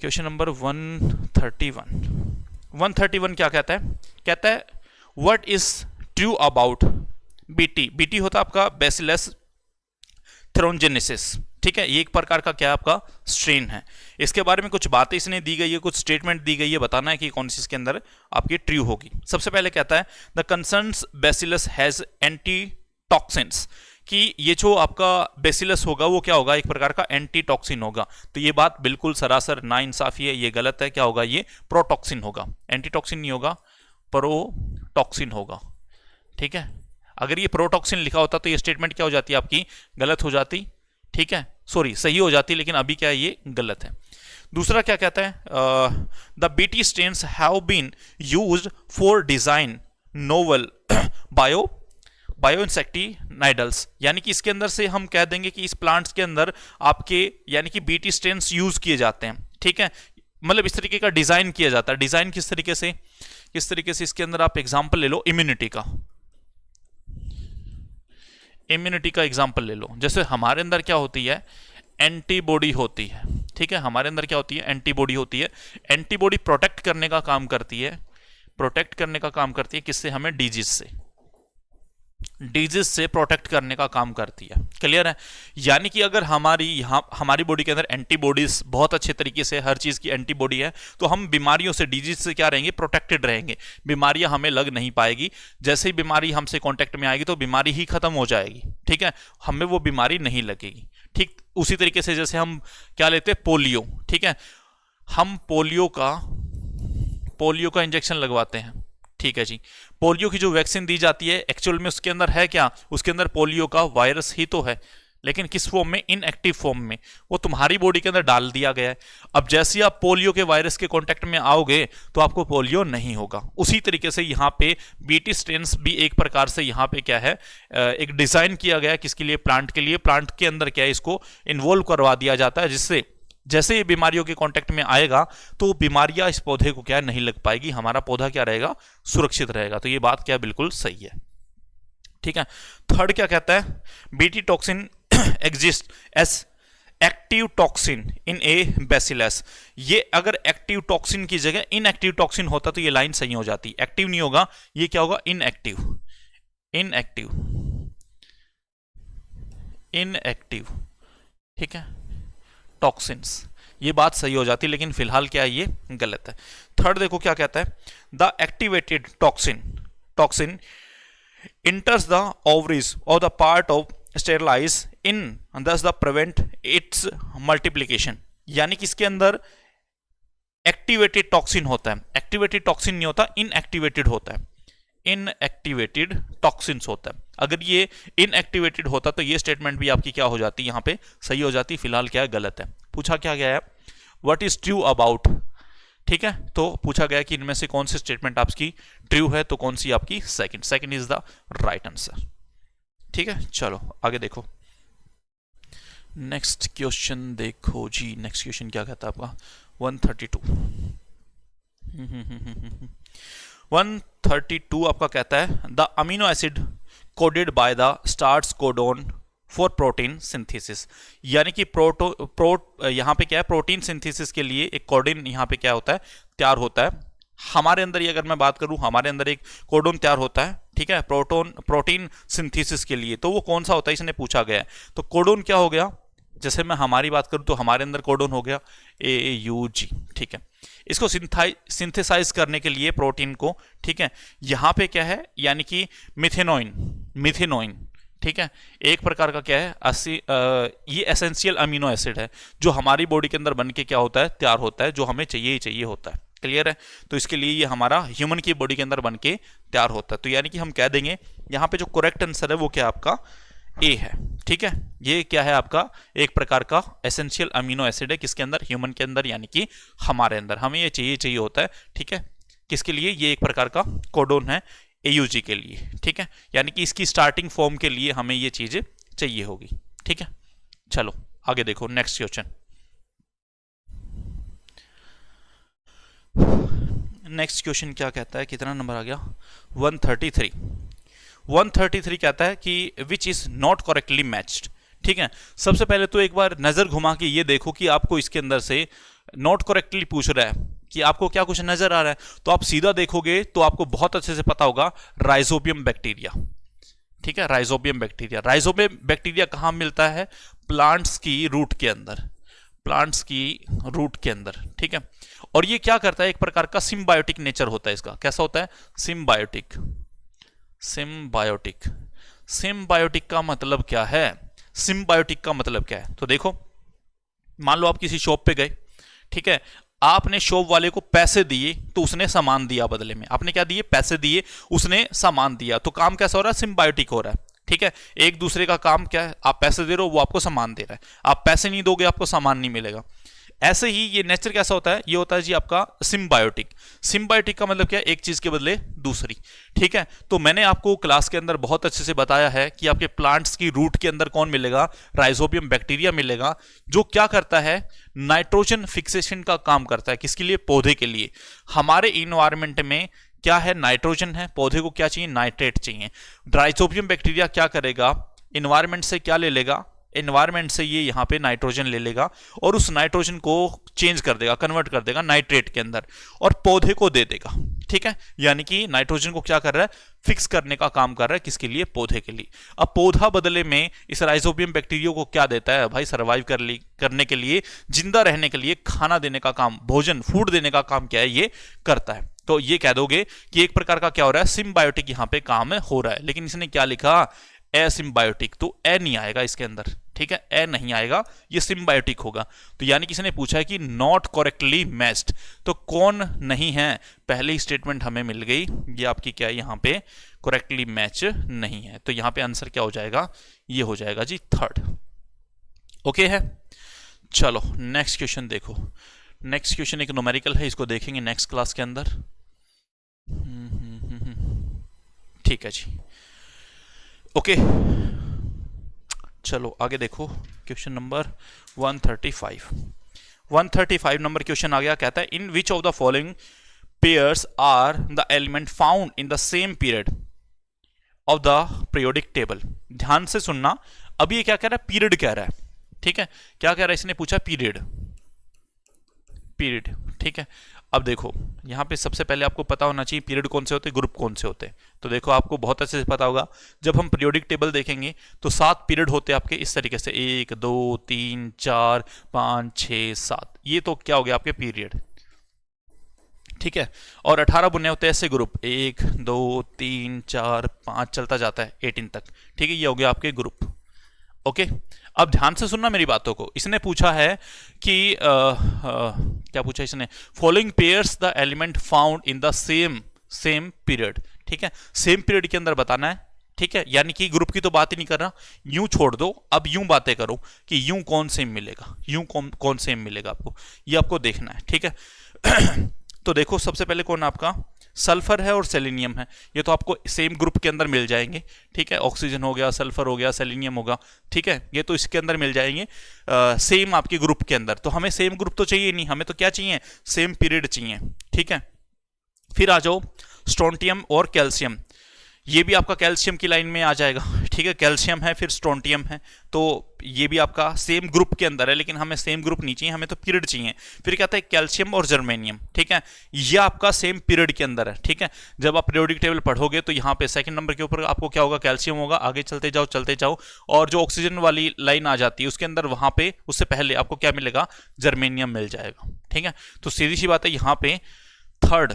क्वेश्चन नंबर 131 क्या कहता है, कहता है what is true about BT. BT होता है आपका बैसिलस थ्रोनजेनेसिस। ठीक है, ये एक प्रकार का क्या आपका स्ट्रेन है। इसके बारे में कुछ बातें इसने दी गई है, कुछ स्टेटमेंट दी गई है, बताना है कि कौन सी इसके अंदर आपकी ट्रू होगी। सबसे पहले कहता है the concerns bacillus has anti toxins, कि ये जो आपका बैसिलस होगा वो क्या होगा, एक प्रकार का एंटी टॉक्सिन होगा। तो ये बात बिल्कुल सरासर नाइंसाफी है, ये गलत है। क्या होगा, ये प्रोटॉक्सिन होगा, एंटी टॉक्सिन नहीं होगा, प्रोटॉक्सिन होगा। ठीक है, अगर ये प्रोटॉक्सिन लिखा होता तो ये स्टेटमेंट क्या हो जाती है आपकी, गलत हो जाती। ठीक है, सॉरी सही हो जाती, लेकिन अभी क्या है ये गलत है। दूसरा क्या कहता है, the BT strains have been used for design novel bio insecticidals, यानी कि इसके अंदर से हम कह देंगे कि इस प्लांट्स के अंदर आपके यानी कि बीटी स्ट्रेन्स यूज किए जाते हैं, ठीक है, मतलब इस तरीके का डिजाइन किया जाता है। डिजाइन किस तरीके से, इसके अंदर आप एग्जांपल ले लो इम्यूनिटी का एग्जांपल ले लो। जैसे हमारे अंदर क्या होती है, एंटीबॉडी होती है, ठीक है, हमारे अंदर क्या होती है, एंटीबॉडी होती है। एंटीबॉडी प्रोटेक्ट करने का काम करती है, किससे, हमें डिजीज से प्रोटेक्ट करने का काम करती है। क्लियर है? यानी कि अगर हमारी बॉडी के अंदर एंटीबॉडीज बहुत अच्छे तरीके से, हर चीज की एंटीबॉडी है, तो हम बीमारियों से, डिजीज से क्या रहेंगे, प्रोटेक्टेड रहेंगे, बीमारियां हमें लग नहीं पाएगी। जैसे ही बीमारी हमसे कांटेक्ट में आएगी तो बीमारी ही खत्म हो जाएगी, ठीक है, हमें वो बीमारी नहीं लगेगी। ठीक उसी तरीके से जैसे हम क्या लेते हैं, पोलियो, ठीक है, हम पोलियो का इंजेक्शन लगवाते हैं, ठीक है जी। पोलियो की जो वैक्सीन दी जाती है एक्चुअल में उसके अंदर है क्या, उसके अंदर पोलियो का वायरस ही तो है, लेकिन किस फॉर्म में, इनएक्टिव फॉर्म में, वो तुम्हारी बॉडी के अंदर डाल दिया गया है। अब जैसे ही आप पोलियो के वायरस के कांटेक्ट में आओगे तो आपको पोलियो नहीं होगा। उसी तरीके से यहाँ पे बीटी स्ट्रेन्स भी एक प्रकार से यहाँ पे क्या है, एक डिजाइन किया गया किसके लिए, प्लांट के लिए। प्लांट के अंदर क्या है, इसको इन्वॉल्व करवा दिया जाता है, जिससे जैसे ये बीमारियों के कांटेक्ट में आएगा तो बीमारियां इस पौधे को क्या नहीं लग पाएगी, हमारा पौधा क्या रहेगा, सुरक्षित रहेगा। तो ये बात क्या बिल्कुल सही है, ठीक है। थर्ड क्या कहता है, BT toxin exist as active toxin in a bacillus. ये अगर एक्टिव टॉक्सिन की जगह इनएक्टिव टॉक्सिन होता तो ये लाइन सही हो जाती, एक्टिव नहीं होगा, ये क्या होगा, इनएक्टिव, ठीक है, टॉक्सिन्स, ये बात सही हो जाती, लेकिन फिलहाल क्या है, ये गलत है। थर्ड देखो क्या कहता है, the activated toxin enters the ovaries or the part of sterilize in thus the prevent its multiplication। यानी कि इसके अंदर एक्टिवेटेड टॉक्सिन होता है, एक्टिवेटेड टॉक्सिन नहीं होता, इनएक्टिवेटेड होता है, इनएक्टिवेटेड टॉक्सिन्स होता है। अगर ये इनएक्टिवेटेड होता तो ये स्टेटमेंट भी आपकी क्या हो जाती, यहां पे सही हो जाती, फिलहाल क्या है, गलत है। पूछा क्या गया है, व्हाट इज ट्रू अबाउट, ठीक है, तो पूछा गया कि इनमें से कौन सी स्टेटमेंट आपकी ट्रू है, तो कौन सी आपकी second is the right answer, ठीक है। चलो आगे देखो, नेक्स्ट क्वेश्चन देखो जी। नेक्स्ट क्वेश्चन क्या कहता है आपका 132 132 आपका कहता है, the amino acid coded by the starch codon for protein synthesis. यानी कि यहाँ पे क्या है, प्रोटीन सिंथेसिस के लिए एक कोडोन यहाँ पे क्या होता है, तैयार होता है। हमारे अंदर ही अगर मैं बात करूं, हमारे अंदर एक कोडोन तैयार होता है, ठीक है, प्रोटीन सिंथेसिस के लिए, तो वो कौन सा होता है, इसने पूछा गया है। तो कोडोन क्या हो गया, जैसे मैं हमारी बात करूं तो हमारे अंदर कोडोन हो गया AUG, ठीक है। इसको सिंथेसाइज करने के लिए प्रोटीन को, ठीक है, यहां पे क्या है, यानी कि मिथेनोइन, ठीक है, एक प्रकार का क्या है, ये एसेंशियल अमीनो एसिड है जो हमारी बॉडी के अंदर बन के क्या होता है, तैयार होता है, जो हमें चाहिए ही चाहिए होता है। क्लियर है? तो इसके लिए ये हमारा ह्यूमन की बॉडी के अंदर बन के तैयार होता है। तो यानी कि हम कह देंगे यहाँ पे जो करेक्ट आंसर है वो क्या आपका ए है, ठीक है। ये क्या है आपका, एक प्रकार का एसेंशियल अमीनो एसिड है, किसके अंदर, ह्यूमन के अंदर, यानी कि हमारे अंदर हमें ये चाहिए होता है, ठीक है। किसके लिए, ये एक प्रकार का कोडोन है AUG के लिए, ठीक है, यानी कि इसकी स्टार्टिंग फॉर्म के लिए हमें ये चीजें चाहिए होगी, ठीक है। चलो आगे देखो, नेक्स्ट क्वेश्चन। नेक्स्ट क्वेश्चन क्या कहता है, कितना नंबर आ गया, 133 कहता है कि which is not correctly matched, ठीक है। सबसे पहले तो एक बार नजर घुमा के ये देखो कि आपको इसके अंदर से नॉट करेक्टली पूछ रहा है कि आपको क्या कुछ नजर आ रहा है, तो आप सीधा देखोगे तो आपको बहुत अच्छे से पता होगा, राइजोबियम बैक्टीरिया, ठीक है, राइजोबियम बैक्टीरिया कहां मिलता है, प्लांट्स की रूट के अंदर, ठीक है। और ये क्या करता है, एक प्रकार का सिम्बायोटिक नेचर होता है इसका। कैसा होता है, सिम्बायोटिक का मतलब क्या है, तो देखो, मान लो आप किसी शॉप पे गए, ठीक है, आपने शॉप वाले को पैसे दिए तो उसने सामान दिया बदले में, आपने क्या दिए, पैसे दिए, उसने सामान दिया, तो काम कैसा हो रहा है, सिम्बायोटिक हो रहा है, ठीक है। एक दूसरे का काम क्या है, आप पैसे दे रहे हो, वो आपको सामान दे रहा है, आप पैसे नहीं दोगे आपको सामान नहीं मिलेगा। ऐसे ही ये नेचर कैसा होता है, ये होता है जी आपका सिम्बायोटिक। सिम्बायोटिक का मतलब क्या है, एक चीज के बदले दूसरी। ठीक है, तो मैंने आपको क्लास के अंदर बहुत अच्छे से बताया है कि आपके प्लांट्स की रूट के अंदर कौन मिलेगा, राइजोबियम बैक्टीरिया मिलेगा, जो क्या करता है, नाइट्रोजन फिक्सेशन का काम करता है। किसके लिए, पौधे के लिए। हमारे इन्वायरमेंट में क्या है, नाइट्रोजन है, पौधे को क्या चाहिए, नाइट्रेट चाहिए। राइजोबियम बैक्टीरिया क्या करेगा, इन्वायरमेंट से क्या ले लेगा, एनवायरमेंट से ये यहां पे नाइट्रोजन ले लेगा और उस नाइट्रोजन को चेंज कर देगा, कन्वर्ट कर देगा नाइट्रेट के अंदर और पौधे को दे देगा। ठीक है, यानी कि नाइट्रोजन को क्या कर रहा है, फिक्स करने का काम कर रहा है, किसके लिए, पौधे के लिए। अब पौधा बदले में इस राइजोबियम बैक्टीरिया को क्या देता है भाई, सर्वाइव करने के लिए, जिंदा रहने के लिए, खाना देने का काम, भोजन, फूड देने का काम क्या है, ये करता है। तो ये कह दोगे कि एक प्रकार का क्या हो रहा है, सिम्बायोटिक यहां पे काम हो रहा है। लेकिन इसने क्या लिखा, एसिम्बायोटिक, तो ए नहीं आएगा इसके अंदर। ठीक है, ए नहीं आएगा, ये सिम्बायोटिक होगा। तो यानी किसी ने पूछा है कि नॉट करेक्टली मैच्ड, तो कौन नहीं है, पहली स्टेटमेंट हमें मिल गई, ये आपकी क्या है, यहां पे करेक्टली मैच नहीं है। तो यहां पे आंसर क्या हो जाएगा, ये हो जाएगा जी थर्ड। ओके है, चलो नेक्स्ट क्वेश्चन देखो। नेक्स्ट क्वेश्चन एक न्यूमेरिकल है, इसको देखेंगे नेक्स्ट क्लास के अंदर। ठीक है जी, ओके चलो आगे देखो। क्वेश्चन नंबर 135 नंबर क्वेश्चन आ गया, कहता है in which of the following pairs are the element found in the same period of the periodic table. ध्यान से सुनना, अभी ये क्या कह रहा है, पीरियड कह रहा है। ठीक है, क्या कह रहा है, इसने पूछा पीरियड। ठीक है, अब देखो यहां पे सबसे पहले आपको पता होना चाहिए पीरियड कौन से होते हैं, ग्रुप कौन से होते हैं। तो देखो आपको बहुत अच्छे से पता होगा, जब हम पीरियोडिक टेबल देखेंगे तो 7 पीरियड होते हैं आपके इस तरीके से, 1 2 3 4 5 6 7, ये तो क्या हो गया आपके पीरियड। ठीक है, और 18 बुने होते हैं ऐसे ग्रुप, 1 2 3 4 5 चलता जाता है 18 तक। ठीक है, ये हो गया आपके ग्रुप। ओके, अब ध्यान से सुनना मेरी बातों को। इसने पूछा है कि क्या पूछा इसने, following pairs the element found in the same period. ठीक है, सेम पीरियड के अंदर बताना है। ठीक है, यानी कि ग्रुप की तो बात ही नहीं कर रहा, यूं छोड़ दो, अब यूं बातें करो कि यूं कौन सेम मिलेगा, यूं कौन सेम मिलेगा आपको, ये आपको देखना है। ठीक है तो देखो सबसे पहले कौन आपका, सल्फर है और सेलेनियम है, ये तो आपको सेम ग्रुप के अंदर मिल जाएंगे। ठीक है, ऑक्सीजन हो गया, सल्फर हो गया, सेलेनियम होगा। ठीक है, ये तो इसके अंदर मिल जाएंगे सेम आपके ग्रुप के अंदर। तो हमें सेम ग्रुप तो चाहिए नहीं, हमें तो क्या चाहिए, सेम पीरियड चाहिए। ठीक है, फिर आ जाओ स्ट्रोंटियम और कैल्शियम, ये भी आपका कैल्शियम की लाइन में आ जाएगा। ठीक है, कैल्शियम है फिर स्ट्रोंटियम है, तो ये भी आपका सेम ग्रुप के अंदर है, लेकिन हमें सेम ग्रुप नहीं चाहिए, हमें तो पीरियड चाहिए। फिर कहता है कैल्शियम और जर्मेनियम। ठीक है, ये आपका सेम पीरियड के अंदर है। ठीक है, जब आप पीरियोडिक टेबल पढ़ोगे तो यहाँ पे सेकंड नंबर के ऊपर आपको क्या होगा, कैल्शियम होगा, आगे चलते जाओ, और जो ऑक्सीजन वाली लाइन आ जाती है उसके अंदर वहां पे उससे पहले आपको क्या मिलेगा, जर्मेनियम मिल जाएगा। ठीक है, तो सीधी सी बात है, यहाँ पे थर्ड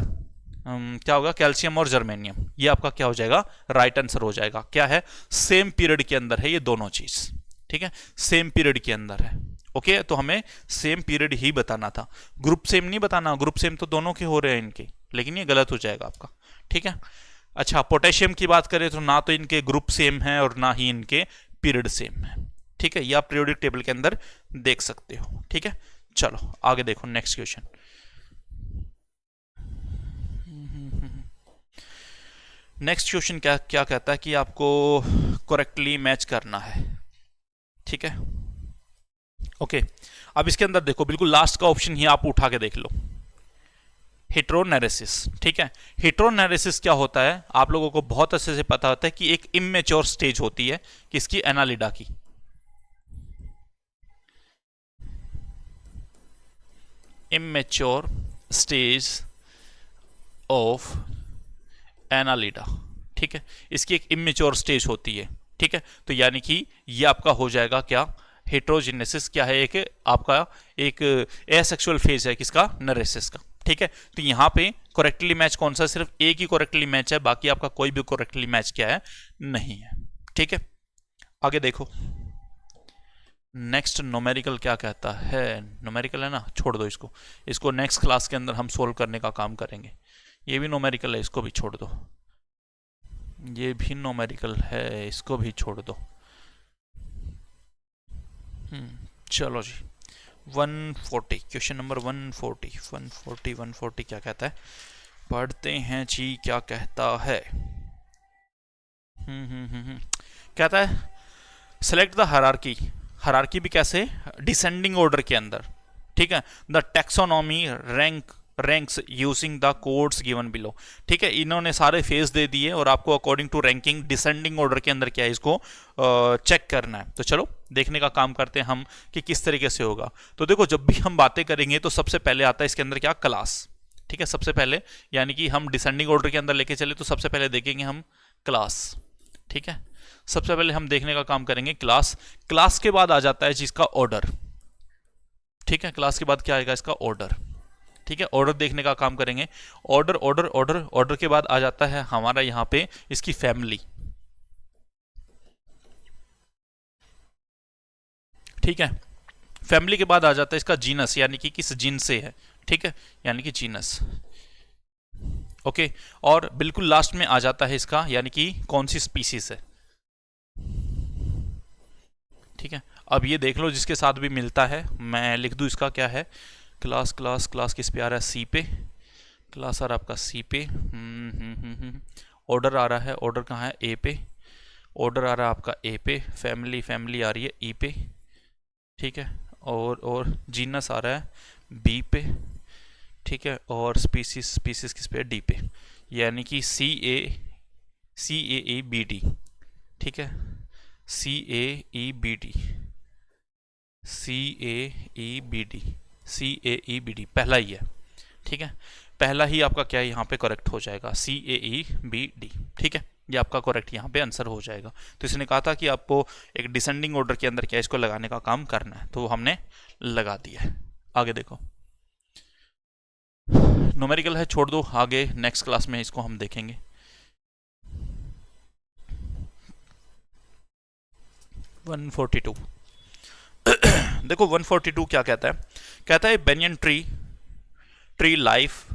क्या होगा, कैल्शियम और जर्मेनियम, ये आपका क्या हो जाएगा, राइट आंसर हो जाएगा। क्या है, सेम पीरियड के अंदर है ये दोनों चीज। ठीक है, सेम पीरियड के अंदर है। ओके, तो हमें सेम पीरियड ही बताना था, ग्रुप सेम नहीं बताना। ग्रुप सेम तो दोनों के हो रहे हैं इनके, लेकिन ये गलत हो जाएगा आपका। ठीक है, अच्छा पोटेशियम की बात करें तो ना तो इनके ग्रुप सेम है और ना ही इनके पीरियड सेम है। ठीक है, ये आप पीरियोडिक टेबल के अंदर देख सकते हो। ठीक है, चलो आगे देखो नेक्स्ट क्वेश्चन। नेक्स्ट क्वेश्चन क्या कहता है कि आपको करेक्टली मैच करना है। ठीक है, ओके, अब इसके अंदर देखो बिल्कुल लास्ट का ऑप्शन ही आप उठा के देख लो, हेटेरोनेरेसिस। ठीक है, हेटेरोनेरेसिस क्या होता है, आप लोगों को बहुत अच्छे से पता होता है कि एक इमेच्योर स्टेज होती है किसकी, एनालिडा की। Immature stage of Annelida. ठीक है, इसकी एक इमेच्योर स्टेज होती है। ठीक है, तो यानी कि ये आपका हो जाएगा क्या, हेटेरोजेनेसिस क्या है, एक आपका एक एसेक्सुअल फेज है किसका, नरेसिस का। ठीक है, तो यहां पे करेक्टली मैच कौन सा, सिर्फ एक ही करेक्टली मैच है, बाकी आपका कोई भी करेक्टली मैच क्या है, नहीं है। ठीक है, आगे देखो नेक्स्ट न्यूमेरिकल क्या कहता है। न्यूमेरिकल है ना, छोड़ दो इसको नेक्स्ट क्लास के अंदर हम सोल्व करने का काम करेंगे। ये भी न्यूमेरिकल है, इसको भी छोड़ दो। ये भी न्यूमेरिकल है, इसको भी छोड़ दो। चलो जी, 140 क्वेश्चन नंबर 140 क्या कहता है, पढ़ते हैं जी क्या कहता है। कहता है सेलेक्ट द हायरार्की, हायरार्की भी कैसे, डिसेंडिंग ऑर्डर के अंदर, ठीक है। The taxonomy ranks using the codes given below, ठीक है। इन्होंने सारे फेज दे दिए और आपको according to ranking descending order के अंदर क्या है इसको चेक करना है। तो चलो देखने का काम करते हैं हम कि किस तरीके से होगा। तो देखो जब भी हम बातें करेंगे तो सबसे पहले आता है इसके अंदर क्या, क्लास, ठीक है। सबसे पहले यानी कि हम डिसेंडिंग ऑर्डर के अंदर लेके चले तो सबसे पहले देखेंगे हम क्लास, ठीक है। सबसे पहले हम देखने का काम करेंगे क्लास। क्लास के बाद आ जाता है जिसका ऑर्डर, ठीक है। क्लास के बाद क्या आएगा, इसका ऑर्डर, ठीक है। ऑर्डर देखने का काम करेंगे। ऑर्डर ऑर्डर ऑर्डर ऑर्डर के बाद आ जाता है हमारा यहां पे इसकी फैमिली, ठीक है। फैमिली के बाद आ जाता है इसका जीनस, यानी कि किस जीन से है, ठीक है, यानी कि जीनस, ओके। और बिल्कुल लास्ट में आ जाता है इसका यानी कि कौन सी स्पीसीज है, ठीक है। अब ये देख लो जिसके साथ भी मिलता है, मैं लिख दूं इसका क्या है, क्लास क्लास क्लास किस पे आ रहा है, सी पे, क्लास आ रहा है आपका सी पे, ऑर्डर आ रहा है, ऑर्डर कहाँ है, ए पे, ऑर्डर आ रहा है आपका ए पे, फैमिली फैमिली आ रही है ई पे, ठीक है। और जीनस आ रहा है बी पे, ठीक है। और स्पीसीज स्पीसीज किस पे, डी पे, यानी कि सी ए ई बी डी, ठीक है। सी ए ई बी डी, सी ए ई बी डी, सी ए ई बी डी पहला ही है, ठीक है। पहला ही आपका क्या है यहाँ पे करेक्ट हो जाएगा, सी ए ई बी डी, ठीक है। ये आपका करेक्ट यहाँ पे आंसर हो जाएगा। तो इसने कहा था कि आपको एक डिसेंडिंग ऑर्डर के अंदर क्या इसको लगाने का काम करना है, तो हमने लगा दिया है। आगे देखो, न्यूमेरिकल है छोड़ दो, आगे नेक्स्ट क्लास में इसको हम देखेंगे। देखो 142 क्या कहता है, कहता है banyan tree life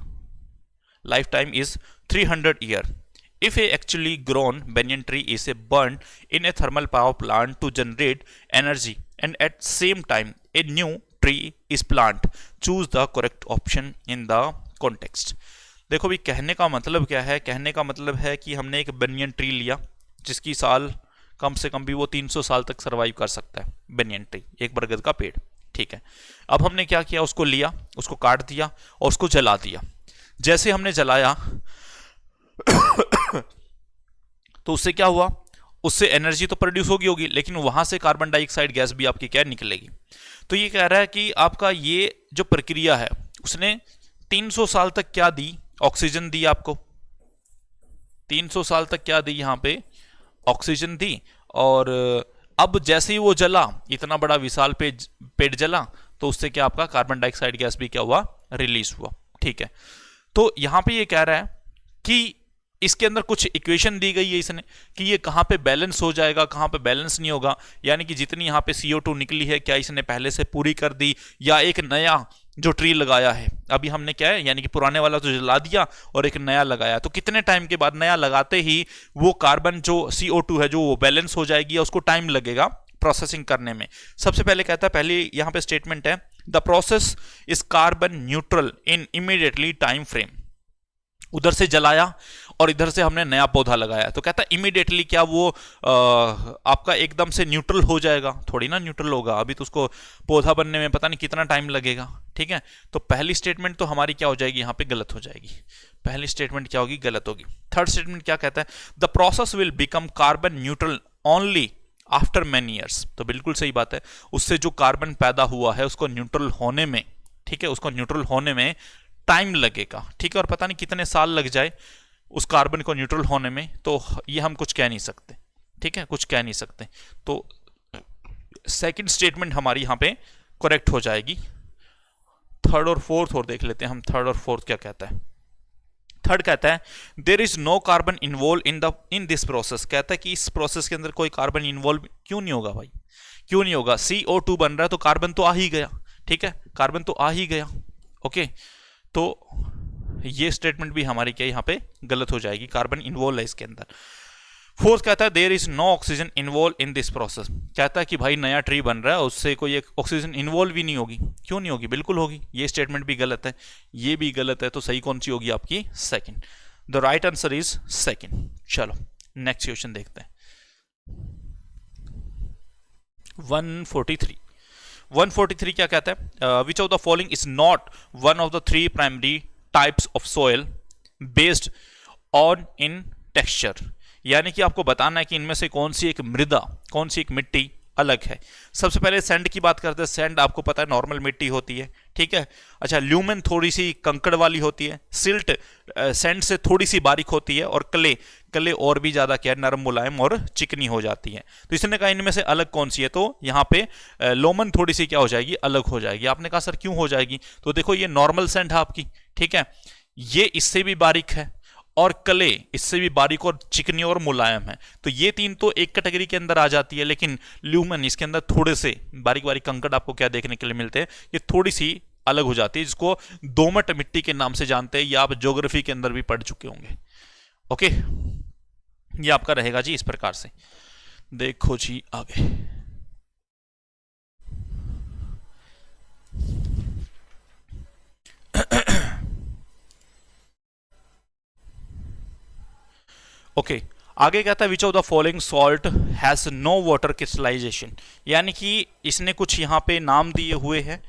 time is 300 year. If a actually grown banyan tree is burned in a thermal power plant to generate energy and at same time a new tree is planted, choose the correct option in the context। देखो भी कहने का मतलब क्या है, कहने का मतलब है कि हमने एक बनियन ट्री लिया जिसकी साल कम से कम भी वो 300 साल तक सरवाइव कर सकता है, बनियन ट्री एक बरगद का पेड़, ठीक है। अब हमने क्या किया, उसको लिया, उसको काट दिया और उसको जला दिया। जैसे हमने जलाया तो उससे क्या हुआ, उससे एनर्जी तो प्रोड्यूस होगी लेकिन वहां से कार्बन डाइऑक्साइड गैस भी आपकी क्या निकलेगी। तो ये कह रहा है कि आपका ये जो प्रक्रिया है उसने 300 साल तक क्या दी, ऑक्सीजन दी आपको, 300 साल तक क्या दी, यहां पे ऑक्सीजन दी। और अब जैसे ही वो जला, इतना बड़ा विशाल पेड़ जला, तो उससे क्या आपका कार्बन डाइऑक्साइड गैस भी क्या हुआ, रिलीज हुआ, ठीक है। तो यहां पे ये कह रहा है कि इसके अंदर कुछ इक्वेशन दी गई है इसने कि ये कहां पे बैलेंस हो जाएगा, कहां पे बैलेंस नहीं होगा, यानी कि जितनी यहां पे CO2 निकली है क्या इसने पहले से पूरी कर दी, या एक नया जो ट्री लगाया है, अभी हमने क्या है यानी कि पुराने वाला तो जला दिया और एक नया लगाया, तो कितने टाइम के बाद नया लगाते ही वो कार्बन जो CO2 है जो वो बैलेंस हो जाएगी, या उसको टाइम लगेगा प्रोसेसिंग करने में। सबसे पहले कहता है, पहले यहां पे स्टेटमेंट है, the process is carbon neutral in immediately time frame. उधर से जलाया और इधर से हमने नया पौधा लगाया, तो कहता है इमीडिएटली क्या वो आपका एकदम से न्यूट्रल हो जाएगा, थोड़ी ना न्यूट्रल होगा, अभी तो उसको पौधा बनने में पता नहीं कितना टाइम लगेगा, ठीक है। तो पहली स्टेटमेंट तो हमारी क्या हो जाएगी, यहां पे गलत हो जाएगी, पहली स्टेटमेंट क्या होगी, गलत होगी। थर्ड स्टेटमेंट क्या कहता है, the process will become carbon neutral only after many years. तो बिल्कुल सही बात है, उससे जो कार्बन पैदा हुआ है उसको न्यूट्रल होने में, ठीक है, उसको न्यूट्रल होने में टाइम लगेगा, ठीक है। और पता नहीं कितने साल लग जाए उस कार्बन को न्यूट्रल होने में, तो ये हम कुछ कह नहीं सकते, ठीक है, कुछ कह नहीं सकते। तो सेकंड स्टेटमेंट हमारी यहां पे करेक्ट हो जाएगी। थर्ड और फोर्थ और देख लेते हैं हम, थर्ड और फोर्थ क्या कहता है। थर्ड कहता है there is no carbon involve in this process. कहता है कि इस प्रोसेस के अंदर कोई कार्बन इन्वॉल्व क्यों नहीं होगा भाई, क्यों नहीं होगा, CO2 बन रहा है तो कार्बन तो आ ही गया, ठीक है, कार्बन तो आ ही गया, ओके। तो ये स्टेटमेंट भी हमारी क्या यहां पे गलत हो जाएगी, कार्बन इन्वॉल्व है इसके अंदर। फोर्थ कहता है there is no oxygen involve in this process, कहता है कि भाई नया ट्री बन रहा है उससे कोई एक ऑक्सीजन इन्वॉल्व ही नहीं होगी। क्यों नहीं होगी, बिल्कुल होगी। ये स्टेटमेंट भी गलत है, ये भी गलत है, तो सही कौन सी होगी आपकी, second. The right answer is second. चलो नेक्स्ट क्वेश्चन देखते हैं। 143 क्या कहता है, which of the following is not one of the 3 primary types of soil based on in texture, यानी कि आपको बताना है कि इनमें से कौन सी एक मृदा, कौन सी एक मिट्टी अलग है। सबसे पहले सैंड की बात करते हैं। सैंड आपको पता है नॉर्मल मिट्टी होती है, ठीक है। अच्छा, ल्यूमेन थोड़ी सी कंकड़ वाली होती है, सिल्ट सैंड से थोड़ी सी बारीक होती है, और क्ले और भी ज्यादा क्या नरम मुलायम और चिकनी हो जाती है। तो इसने कहा इनमें से अलग कौन सी है, तो यहाँ पे लोमन थोड़ी सी क्या हो जाएगी, अलग हो जाएगी। आपने कहा सर क्यों हो जाएगी, तो देखो ये नॉर्मल सैंड है आपकी, ठीक है, ये इससे भी बारीक है, और क्ले इससे भी बारीक और चिकनी और मुलायम है। तो ये तीन तो एक कैटेगरी के अंदर आ जाती है, लेकिन ल्यूमन इसके अंदर थोड़े से बारीक बारीक कंकड़ आपको क्या देखने के लिए मिलते हैं, ये थोड़ी सी अलग हो जाती है, जिसको दोमट मिट्टी के नाम से जानते हैं। ये आप ज्योग्राफी के अंदर भी पढ़ चुके होंगे। ओके, ये आपका रहेगा जी इस प्रकार से। देखो जी आगे, ओके आगे कहता है which of the following salt has no water crystallization, यानी कि इसने कुछ यहाँ पे नाम दिए हुए हैं,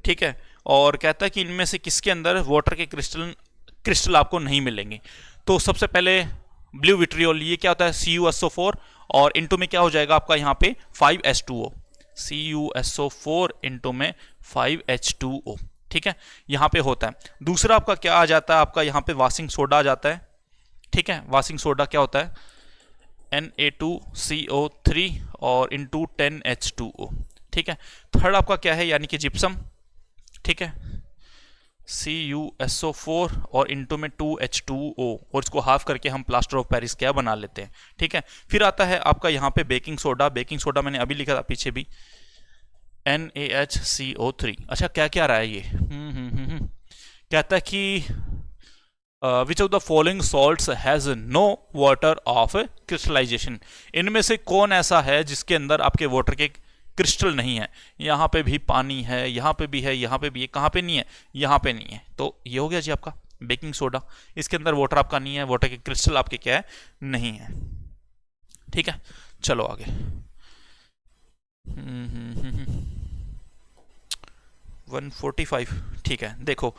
ठीक है, और कहता है कि इनमें से किसके अंदर वाटर के क्रिस्टल आपको नहीं मिलेंगे। तो सबसे पहले ब्लू विट्रियोल, ये क्या होता है, CuSO4, और इंटू में क्या हो जाएगा आपका यहाँ पे 5H2O, CuSO4 इंटू में 5H2O, ठीक है, यहाँ पे होता है। दूसरा आपका क्या आ जाता है, आपका यहाँ पे वाशिंग सोडा आ जाता है, ठीक है। वाशिंग सोडा क्या होता है, Na2CO3 और इंटू 10H2O, ठीक है। थर्ड आपका क्या है, यानी कि जिप्सम, ठीक है, CuSO4 और इंटू में 2H2O, और इसको हाफ करके हम प्लास्टर ऑफ पेरिस क्या बना लेते हैं, ठीक है। फिर आता है आपका यहाँ पे बेकिंग सोडा, बेकिंग सोडा मैंने अभी लिखा था पीछे भी, NaHCO3। अच्छा क्या क्या रहा है ये, कहता है कि which of the following salts has no water of crystallization, इनमें से कौन ऐसा है जिसके अंदर आपके वाटर के क्रिस्टल नहीं है। यहाँ पे भी पानी है, यहाँ पे भी है, यहाँ पे भी है, कहाँ पे नहीं है, यहाँ पे नहीं है। तो ये हो गया जी आपका बेकिंग सोडा, इसके अंदर वाटर आपका नहीं है, वाटर के क्रिस्टल आपके क्या है, नहीं है, ठीक है। चलो आगे, 145, ठीक है। देखो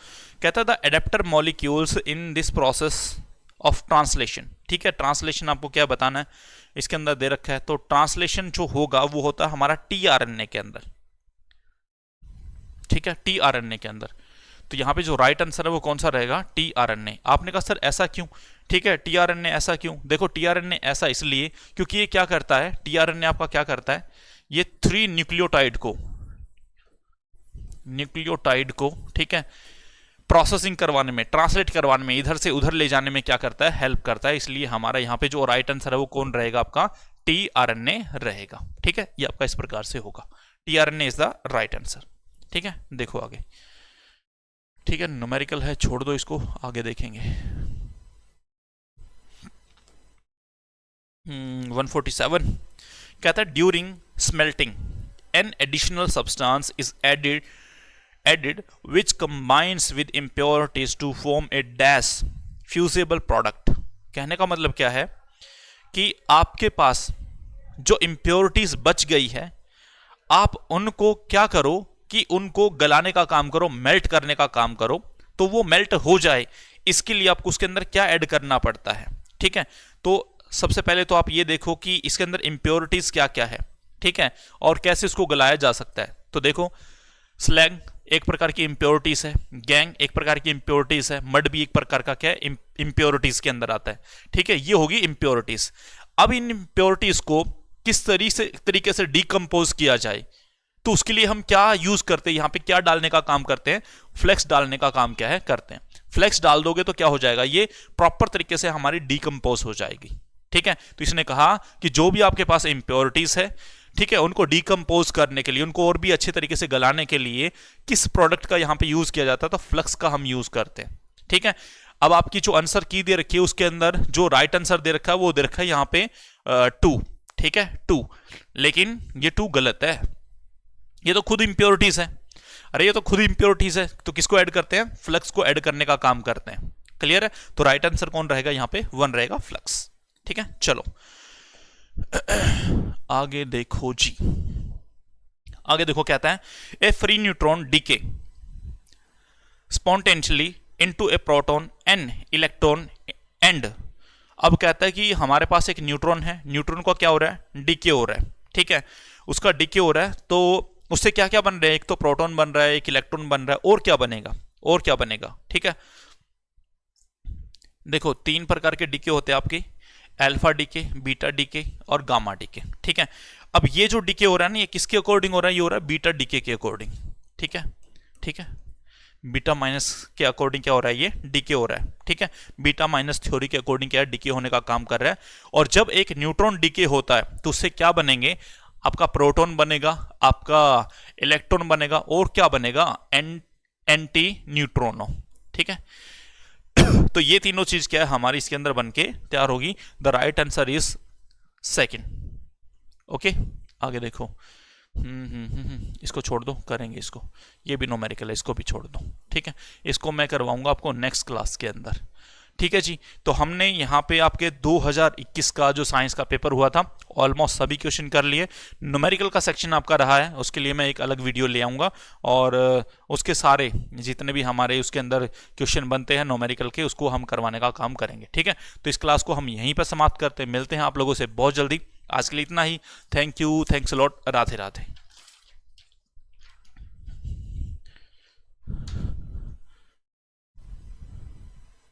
कहता था adapter molecules in this process of translation, ठीक है। ट्रांसलेशन आपको क्या बताना है, इसके अंदर दे रखा है। तो ट्रांसलेशन जो होगा वो होता है हमारा tRNA के अंदर, ठीक है, tRNA के अंदर। तो यहाँ पे जो राइट आंसर है वो कौन सा रहेगा, tRNA। आपने कहा सर ऐसा क्यों, ठीक है, tRNA ऐसा क्यों, देखो tRNA ऐसा इसलिए क्योंकि ये क्या करता है, tRNA आपका क्या करता है, ये 3 न्यूक्लियोटाइड को, ठीक है, प्रोसेसिंग करवाने में, ट्रांसलेट करवाने में, इधर से उधर ले जाने में क्या करता है, हेल्प करता है। इसलिए हमारा यहाँ पे जो राइट आंसर है वो कौन रहेगा, आपका tRNA रहेगा, ठीक है। ये आपका इस प्रकार से होगा, tRNA is the right answer, ठीक है। देखो आगे, ठीक है, न्यूमेरिकल है, छोड़ दो इसको, आगे देखेंगे। 147 कहता है during smelting an additional substance is added which combines with impurities to form a dash fusible product। कहने का मतलब क्या है कि आपके पास जो impurities बच गई है, आप उनको क्या करो कि उनको गलाने का काम करो, मेल्ट करने का काम करो, तो वो मेल्ट हो जाए। इसके लिए आपको उसके अंदर क्या ऐड करना पड़ता है, ठीक है। तो सबसे पहले तो आप ये देखो कि इसके अंदर impurities क्या क्या है, ठीक है, और कैसे इसको गलाया जा सकता है। तो देखो स्लैग एक प्रकार की इंप्योरिटीज है, गैंग एक प्रकार की इंप्योरिटीज है, मड भी एक प्रकार का क्या है, इंप्योरिटीज के अंदर आता है, ठीक है। ये होगी इंप्योरिटीज। अब इन इंप्योरिटीज को किस तरीके से डिकम्पोज किया जाए, तो उसके लिए हम क्या यूज करते हैं, यहाँ पे क्या डालने का काम करते हैं, फ्लेक्स डालने का काम क्या है करते हैं। फ्लेक्स डाल दोगे तो क्या हो जाएगा, ये प्रॉपर तरीके से हमारी डिकम्पोज हो जाएगी, ठीक है। तो इसने कहा कि जो भी आपके पास इंप्योरिटीज है, ठीक है, उनको डिकम्पोज करने के लिए, उनको और भी अच्छे तरीके से गलाने के लिए किस प्रोडक्ट का यहां पे यूज किया जाता है, तो फ्लक्स का हम यूज करते हैं, ठीक है। अब आपकी जो आंसर की दे रखी है उसके अंदर जो राइट आंसर दे रखा है वो दे रखा है यहाँ पे 2, ठीक है 2, लेकिन ये 2 गलत है, ये तो खुद इंप्योरिटीज है। अरे ये तो खुद इंप्योरिटीज है, तो किसको ऐड करते हैं? फ्लक्स को ऐड करने का काम करते हैं। क्लियर है? तो राइट आंसर कौन रहेगा यहाँ पे? 1 रहेगा, फ्लक्स। ठीक है, चलो आगे देखो जी, आगे देखो कहता है a free neutron decay spontaneously into a proton an electron and. अब कहता है कि हमारे पास एक न्यूट्रॉन है, न्यूट्रॉन का क्या हो रहा है? डीके हो रहा है, ठीक है, उसका डीके हो रहा है, तो उससे क्या क्या बन रहा है? एक तो प्रोटॉन बन रहा है, एक इलेक्ट्रॉन बन रहा है, और क्या बनेगा? और क्या बनेगा? ठीक है, देखो 3 प्रकार के डीके होते हैं आपके, अल्फा डीके, बीटा डीके और गामा डीके। ठीक है, अब ये जो डीके हो रहा है ना, ये किसके अकॉर्डिंग हो रहा है? ये हो रहा है बीटा डीके के अकॉर्डिंग। ठीक है, ठीक है, बीटा माइनस के अकॉर्डिंग क्या हो रहा है? ये डीके हो रहा है। ठीक है, बीटा माइनस थ्योरी के अकॉर्डिंग क्या है? डीके होने का काम कर रहा है। और जब एक न्यूट्रॉन डीके होता है तो उससे क्या बनेंगे? आपका प्रोटॉन बनेगा, आपका इलेक्ट्रॉन बनेगा, और क्या बनेगा? एंटी न्यूट्रॉनो। ठीक है, तो ये तीनों चीज क्या है हमारी इसके अंदर बनके तैयार होगी। The right answer is second. Okay, आगे देखो, इसको छोड़ दो, करेंगे इसको, ये भी न्यूमेरिकल है, इसको भी छोड़ दो। ठीक है, इसको मैं करवाऊंगा आपको नेक्स्ट क्लास के अंदर। ठीक है जी, तो हमने यहाँ पे आपके 2021 का जो साइंस का पेपर हुआ था ऑलमोस्ट सभी क्वेश्चन कर लिए। न्यूमेरिकल का सेक्शन आपका रहा है, उसके लिए मैं एक अलग वीडियो ले आऊँगा, और उसके सारे जितने भी हमारे उसके अंदर क्वेश्चन बनते हैं न्यूमेरिकल के, उसको हम करवाने का काम करेंगे। ठीक है, तो इस क्लास को हम यहीं पर समाप्त करते हैं, मिलते हैं आप लोगों से बहुत जल्दी। आज के लिए इतना ही। Thank you, thanks a lot, Radhe Radhe.